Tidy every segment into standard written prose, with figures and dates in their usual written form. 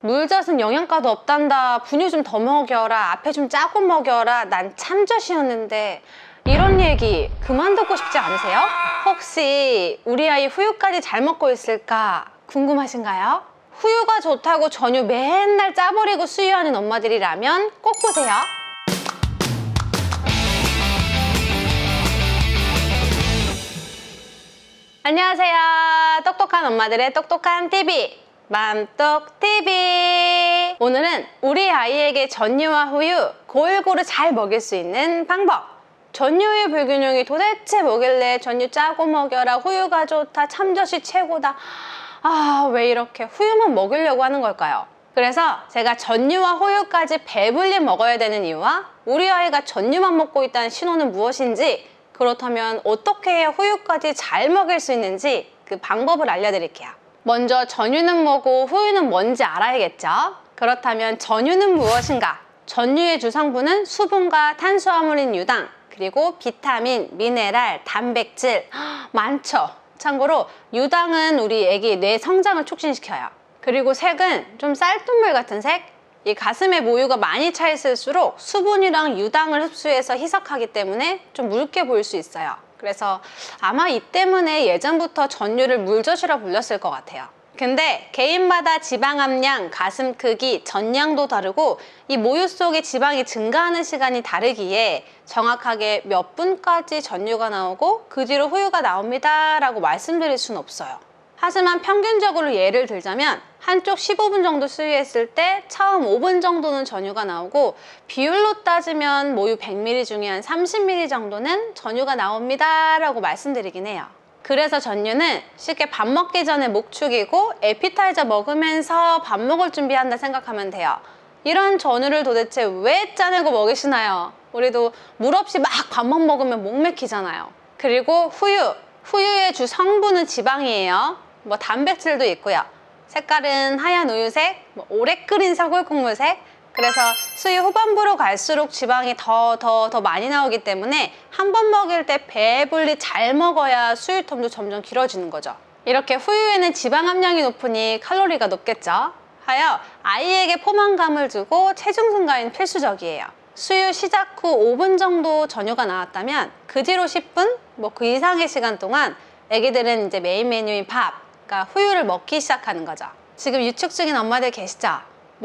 물젖은 영양가도 없단다, 분유 좀 더 먹여라, 앞에 좀 짜고 먹여라, 난 참젖이었는데, 이런 얘기 그만 듣고 싶지 않으세요? 혹시 우리 아이 후유까지 잘 먹고 있을까 궁금하신가요? 후유가 좋다고 전유 맨날 짜버리고 수유하는 엄마들이라면 꼭 보세요. 안녕하세요. 똑똑한 엄마들의 똑똑한 TV, 맘똑TV. 오늘은 우리 아이에게 전유와 후유 골고루 잘 먹일 수 있는 방법. 전유후유 불균형이 도대체 뭐길래 전유 짜고 먹여라, 후유가 좋다, 참젖이 최고다. 아, 왜 이렇게 후유만 먹이려고 하는 걸까요? 그래서 제가 전유와 후유까지 배불리 먹어야 되는 이유와 우리 아이가 전유만 먹고 있다는 신호는 무엇인지, 그렇다면 어떻게 해야 후유까지 잘 먹일 수 있는지 그 방법을 알려드릴게요. 먼저 전유는 뭐고 후유는 뭔지 알아야겠죠? 그렇다면 전유는 무엇인가? 전유의 주성분은 수분과 탄수화물인 유당, 그리고 비타민, 미네랄, 단백질 많죠? 참고로 유당은 우리 애기 뇌 성장을 촉진시켜요. 그리고 색은 좀 쌀뜨물 같은 색? 이 가슴에 모유가 많이 차 있을수록 수분이랑 유당을 흡수해서 희석하기 때문에 좀 묽게 보일 수 있어요. 그래서 아마 이 때문에 예전부터 전유를 물젖이라 불렸을 것 같아요. 근데 개인마다 지방 함량, 가슴 크기, 전량도 다르고 이 모유 속에 지방이 증가하는 시간이 다르기에 정확하게 몇 분까지 전유가 나오고 그 뒤로 후유가 나옵니다 라고 말씀드릴 수는 없어요. 하지만 평균적으로 예를 들자면 한쪽 15분 정도 수유했을 때 처음 5분 정도는 전유가 나오고, 비율로 따지면 모유 100ml 중에 한 30ml 정도는 전유가 나옵니다 라고 말씀드리긴 해요. 그래서 전유는 쉽게 밥 먹기 전에 목 축이고 에피타이저 먹으면서 밥 먹을 준비한다 생각하면 돼요. 이런 전유를 도대체 왜 짜내고 먹이시나요? 우리도 물 없이 막 밥만 먹으면 목 맥히잖아요. 그리고 후유의 주 성분은 지방이에요. 뭐 단백질도 있고요. 색깔은 하얀 우유색, 오래 끓인 사골국물색. 그래서 수유 후반부로 갈수록 지방이 더 많이 나오기 때문에 한 번 먹일 때 배불리 잘 먹어야 수유 텀도 점점 길어지는 거죠. 이렇게 후유에는 지방 함량이 높으니 칼로리가 높겠죠. 하여 아이에게 포만감을 주고 체중 증가엔 필수적이에요. 수유 시작 후 5분 정도 전유가 나왔다면 그 뒤로 10분, 그 이상의 시간 동안 애기들은 이제 메인 메뉴인 밥, 그러니까 후유를 먹기 시작하는 거죠. 지금 유축 중인 엄마들 계시죠?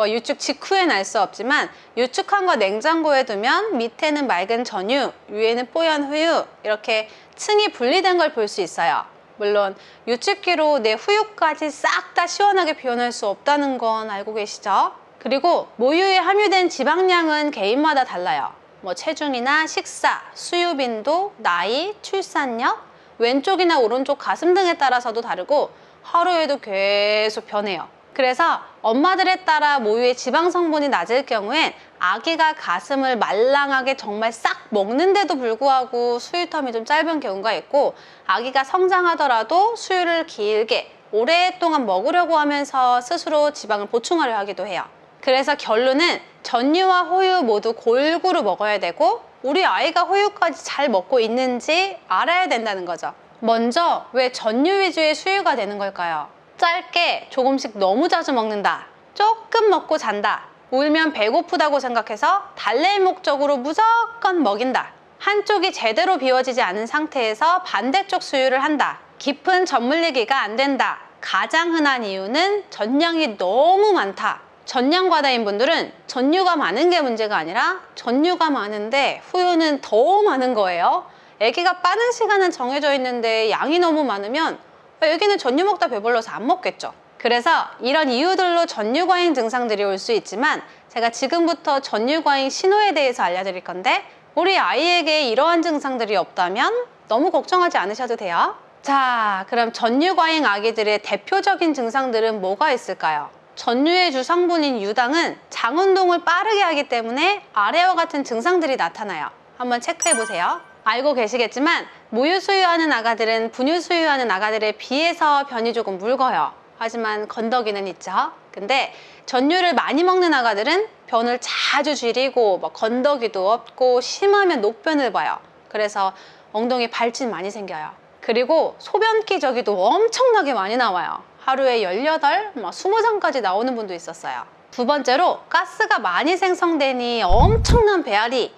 유축 직후엔 알 수 없지만 유축한 거 냉장고에 두면 밑에는 맑은 전유, 위에는 뽀얀 후유, 이렇게 층이 분리된 걸 볼 수 있어요. 물론 유축기로 내 후유까지 싹 다 시원하게 표현할 수 없다는 건 알고 계시죠? 그리고 모유에 함유된 지방량은 개인마다 달라요. 체중이나 식사, 수유 빈도, 나이, 출산력, 왼쪽이나 오른쪽 가슴 등에 따라서도 다르고 하루에도 계속 변해요. 그래서 엄마들에 따라 모유의 지방 성분이 낮을 경우엔 아기가 가슴을 말랑하게 정말 싹 먹는데도 불구하고 수유 텀이 좀 짧은 경우가 있고, 아기가 성장하더라도 수유를 길게 오랫동안 먹으려고 하면서 스스로 지방을 보충하려 하기도 해요. 그래서 결론은 전유와 후유 모두 골고루 먹어야 되고 우리 아이가 후유까지 잘 먹고 있는지 알아야 된다는 거죠. 먼저 왜 전유 위주의 수유가 되는 걸까요? 짧게 조금씩 너무 자주 먹는다, 조금 먹고 잔다, 울면 배고프다고 생각해서 달랠 목적으로 무조건 먹인다, 한쪽이 제대로 비워지지 않은 상태에서 반대쪽 수유를 한다, 깊은 젖물리기가 안 된다. 가장 흔한 이유는 전량이 너무 많다. 전량 과다인 분들은 전유가 많은 게 문제가 아니라 전유가 많은데 후유는 더 많은 거예요. 아기가 빠는 시간은 정해져 있는데 양이 너무 많으면 아기는 전유 먹다 배불러서 안 먹겠죠. 그래서 이런 이유들로 전유과잉 증상들이 올 수 있지만 제가 지금부터 전유과잉 신호에 대해서 알려드릴 건데, 우리 아이에게 이러한 증상들이 없다면 너무 걱정하지 않으셔도 돼요. 자, 그럼 전유과잉 아기들의 대표적인 증상들은 뭐가 있을까요? 전유의 주 성분인 유당은 장 운동을 빠르게 하기 때문에 아래와 같은 증상들이 나타나요. 한번 체크해 보세요. 알고 계시겠지만 모유 수유하는 아가들은 분유 수유하는 아가들에 비해서 변이 조금 묽어요. 하지만 건더기는 있죠. 근데 전유를 많이 먹는 아가들은 변을 자주 줄이고 건더기도 없고 심하면 녹변을 봐요. 그래서 엉덩이 발진 많이 생겨요. 그리고 소변기 저기도 엄청나게 많이 나와요. 하루에 18, 20잔까지 나오는 분도 있었어요. 두 번째로 가스가 많이 생성되니 엄청난 배앓이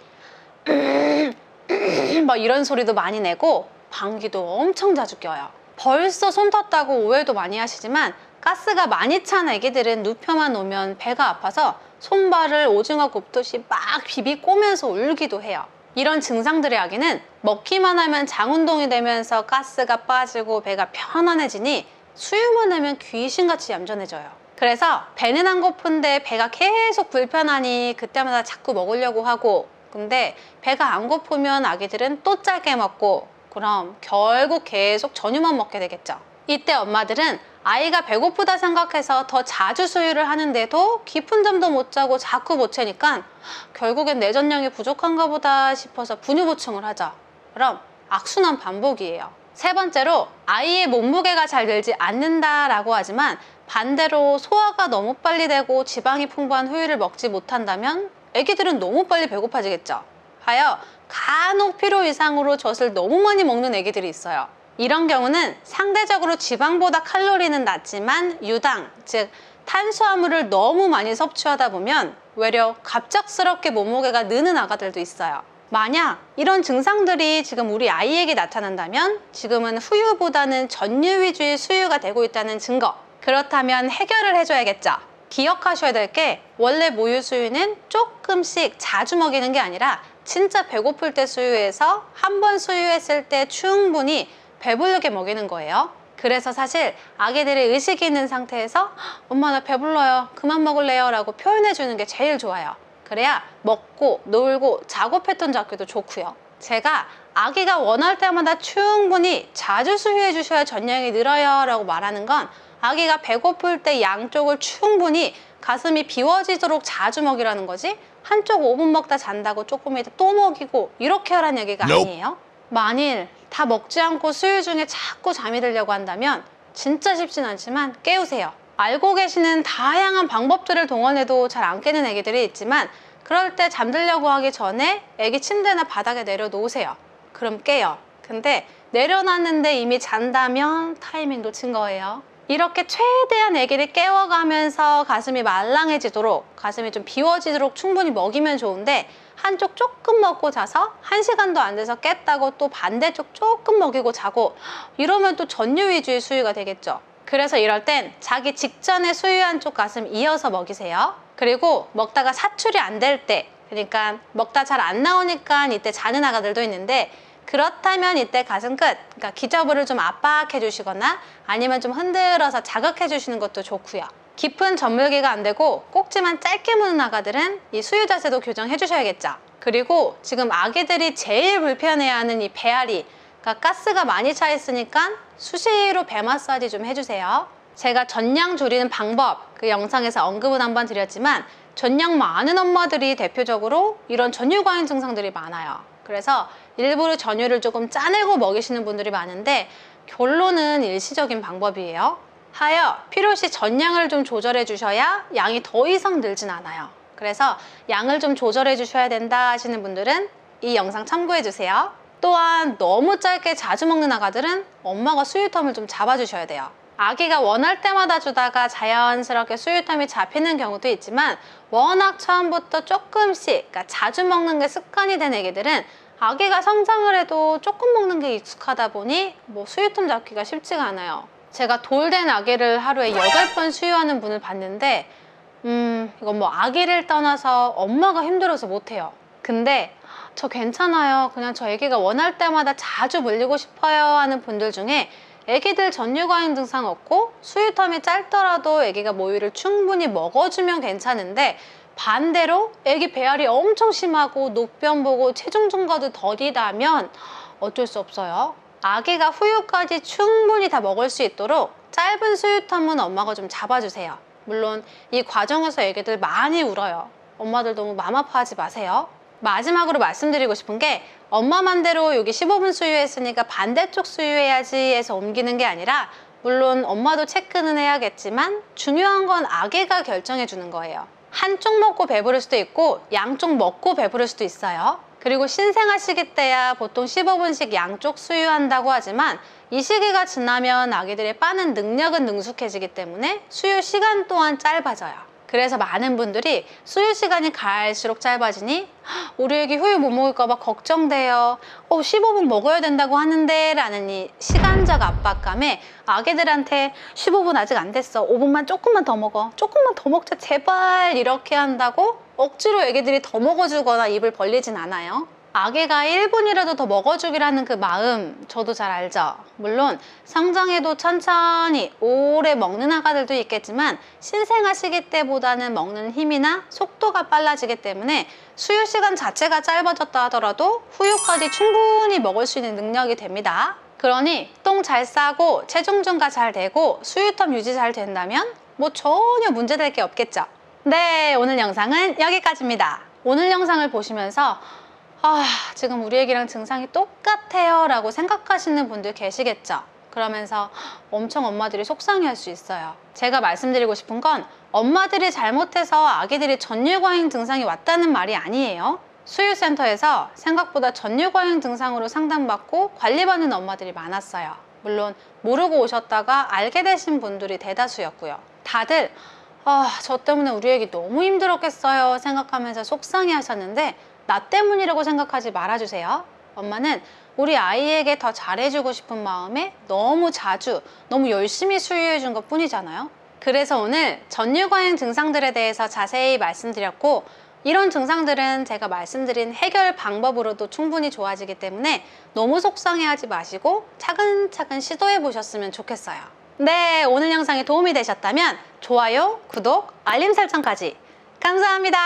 막 이런 소리도 많이 내고 방귀도 엄청 자주 껴요. 벌써 손 텄다고 오해도 많이 하시지만 가스가 많이 찬 애기들은 눕혀만 놓으면 배가 아파서 손발을 오징어 굽듯이 막 비비 꼬면서 울기도 해요. 이런 증상들의 아기는 먹기만 하면 장운동이 되면서 가스가 빠지고 배가 편안해지니 수유만 하면 귀신같이 얌전해져요. 그래서 배는 안 고픈데 배가 계속 불편하니 그때마다 자꾸 먹으려고 하고, 근데 배가 안 고프면 아기들은 또 짧게 먹고, 그럼 결국 계속 전유만 먹게 되겠죠. 이때 엄마들은 아이가 배고프다 생각해서 더 자주 수유를 하는데도 깊은 잠도 못 자고 자꾸 못 채니까 결국엔 내전량이 부족한가 보다 싶어서 분유 보충을 하죠. 그럼 악순환 반복이에요. 세 번째로 아이의 몸무게가 잘 늘지 않는다라고 하지만 반대로 소화가 너무 빨리 되고 지방이 풍부한 후유를 먹지 못한다면 애기들은 너무 빨리 배고파지겠죠. 하여 간혹 필요 이상으로 젖을 너무 많이 먹는 애기들이 있어요. 이런 경우는 상대적으로 지방보다 칼로리는 낮지만 유당, 즉 탄수화물을 너무 많이 섭취하다 보면 외려 갑작스럽게 몸무게가 느는 아가들도 있어요. 만약 이런 증상들이 지금 우리 아이에게 나타난다면 지금은 후유보다는 전유 위주의 수유가 되고 있다는 증거. 그렇다면 해결을 해줘야겠죠. 기억하셔야 될 게 원래 모유 수유는 조금씩 자주 먹이는 게 아니라 진짜 배고플 때 수유해서 한 번 수유했을 때 충분히 배부르게 먹이는 거예요. 그래서 사실 아기들이 의식이 있는 상태에서 엄마 나 배불러요, 그만 먹을래요 라고 표현해 주는 게 제일 좋아요. 그래야 먹고 놀고 자고 패턴 잡기도 좋고요. 제가 아기가 원할 때마다 충분히 자주 수유해 주셔야 전량이 늘어요 라고 말하는 건 아기가 배고플 때 양쪽을 충분히 가슴이 비워지도록 자주 먹이라는 거지, 한쪽 5분 먹다 잔다고 조금 이따 또 먹이고 이렇게 하라는 얘기가 아니에요. 만일 다 먹지 않고 수유 중에 자꾸 잠이 들려고 한다면 진짜 쉽진 않지만 깨우세요. 알고 계시는 다양한 방법들을 동원해도 잘 안 깨는 애기들이 있지만 그럴 때 잠들려고 하기 전에 애기 침대나 바닥에 내려놓으세요. 그럼 깨요. 근데 내려놨는데 이미 잔다면 타이밍 놓친 거예요. 이렇게 최대한 애기를 깨워가면서 가슴이 말랑해지도록, 가슴이 좀 비워지도록 충분히 먹이면 좋은데 한쪽 조금 먹고 자서 1시간도 안 돼서 깼다고 또 반대쪽 조금 먹이고 자고 이러면 또 전유 위주의 수유가 되겠죠. 그래서 이럴 땐 자기 직전에 수유한 쪽 가슴 이어서 먹이세요. 그리고 먹다가 사출이 안 될 때, 그러니까 먹다 잘 안 나오니까 이때 자는 아가들도 있는데 그렇다면 이때 가슴 끝, 그러니까 기저부를 좀 압박해 주시거나 아니면 좀 흔들어서 자극해 주시는 것도 좋고요. 깊은 젖물기가 안 되고 꼭지만 짧게 무는 아가들은 이 수유 자세도 교정해 주셔야겠죠. 그리고 지금 아기들이 제일 불편해하는 이 배앓이, 그러니까 가스가 많이 차 있으니까 수시로 배 마사지 좀 해주세요. 제가 전량 줄이는 방법 그 영상에서 언급은 한번 드렸지만 전량 많은 엄마들이 대표적으로 이런 전유과잉 증상들이 많아요. 그래서 일부러 전유를 조금 짜내고 먹이시는 분들이 많은데 결론은 일시적인 방법이에요. 하여 필요시 전량을 좀 조절해 주셔야 양이 더 이상 늘진 않아요. 그래서 양을 좀 조절해 주셔야 된다 하시는 분들은 이 영상 참고해 주세요. 또한 너무 짧게 자주 먹는 아가들은 엄마가 수유텀을 좀 잡아주셔야 돼요. 아기가 원할 때마다 주다가 자연스럽게 수유텀이 잡히는 경우도 있지만 워낙 처음부터 조금씩, 그러니까 자주 먹는 게 습관이 된 애기들은 아기가 성장을 해도 조금 먹는 게 익숙하다 보니 수유텀 잡기가 쉽지가 않아요. 제가 돌된 아기를 하루에 8번 수유하는 분을 봤는데 이건 아기를 떠나서 엄마가 힘들어서 못해요. 근데 저 괜찮아요, 그냥 저 아기가 원할 때마다 자주 물리고 싶어요 하는 분들 중에 아기들 전유과잉 증상 없고 수유텀이 짧더라도 아기가 모유를 충분히 먹어주면 괜찮은데 반대로 아기 배앓이 엄청 심하고 녹변 보고 체중 증가도 더디다면 어쩔 수 없어요. 아기가 후유까지 충분히 다 먹을 수 있도록 짧은 수유텀은 엄마가 좀 잡아주세요. 물론 이 과정에서 아기들 많이 울어요. 엄마들 너무 맘 아파하지 마세요. 마지막으로 말씀드리고 싶은 게 엄마 맘대로 여기 15분 수유했으니까 반대쪽 수유해야지 해서 옮기는 게 아니라, 물론 엄마도 체크는 해야겠지만 중요한 건 아기가 결정해 주는 거예요. 한쪽 먹고 배부를 수도 있고 양쪽 먹고 배부를 수도 있어요. 그리고 신생아 시기 때야 보통 15분씩 양쪽 수유한다고 하지만 이 시기가 지나면 아기들의 빠는 능력은 능숙해지기 때문에 수유 시간 또한 짧아져요. 그래서 많은 분들이 수유 시간이 갈수록 짧아지니 우리 애기 후유 못 먹을까 봐 걱정돼요. 15분 먹어야 된다고 하는데 라는 이 시간적 압박감에 아기들한테 15분 아직 안 됐어. 5분만 조금만 더 먹어. 조금만 더 먹자 제발 이렇게 한다고 억지로 애기들이 더 먹어주거나 입을 벌리진 않아요. 아기가 1분이라도 더 먹어주기라는 그 마음 저도 잘 알죠. 물론 성장해도 천천히 오래 먹는 아가들도 있겠지만 신생아 시기 때보다는 먹는 힘이나 속도가 빨라지기 때문에 수유 시간 자체가 짧아졌다 하더라도 후유까지 충분히 먹을 수 있는 능력이 됩니다. 그러니 똥 잘 싸고 체중 증가 잘 되고 수유텀 유지 잘 된다면 뭐 전혀 문제될 게 없겠죠. 네, 오늘 영상은 여기까지입니다. 오늘 영상을 보시면서 지금 우리 애기랑 증상이 똑같아요 라고 생각하시는 분들 계시겠죠? 그러면서 엄청 엄마들이 속상해할 수 있어요. 제가 말씀드리고 싶은 건 엄마들이 잘못해서 아기들이 전율과잉 증상이 왔다는 말이 아니에요. 수유센터에서 생각보다 전율과잉 증상으로 상담받고 관리받는 엄마들이 많았어요. 물론 모르고 오셨다가 알게 되신 분들이 대다수였고요. 다들 저 때문에 우리 애기 너무 힘들었겠어요 생각하면서 속상해 하셨는데 나 때문이라고 생각하지 말아주세요. 엄마는 우리 아이에게 더 잘해주고 싶은 마음에 너무 자주, 너무 열심히 수유해준 것 뿐이잖아요. 그래서 오늘 전율과잉 증상들에 대해서 자세히 말씀드렸고 이런 증상들은 제가 말씀드린 해결 방법으로도 충분히 좋아지기 때문에 너무 속상해하지 마시고 차근차근 시도해 보셨으면 좋겠어요. 네, 오늘 영상이 도움이 되셨다면 좋아요, 구독, 알림 설정까지 감사합니다.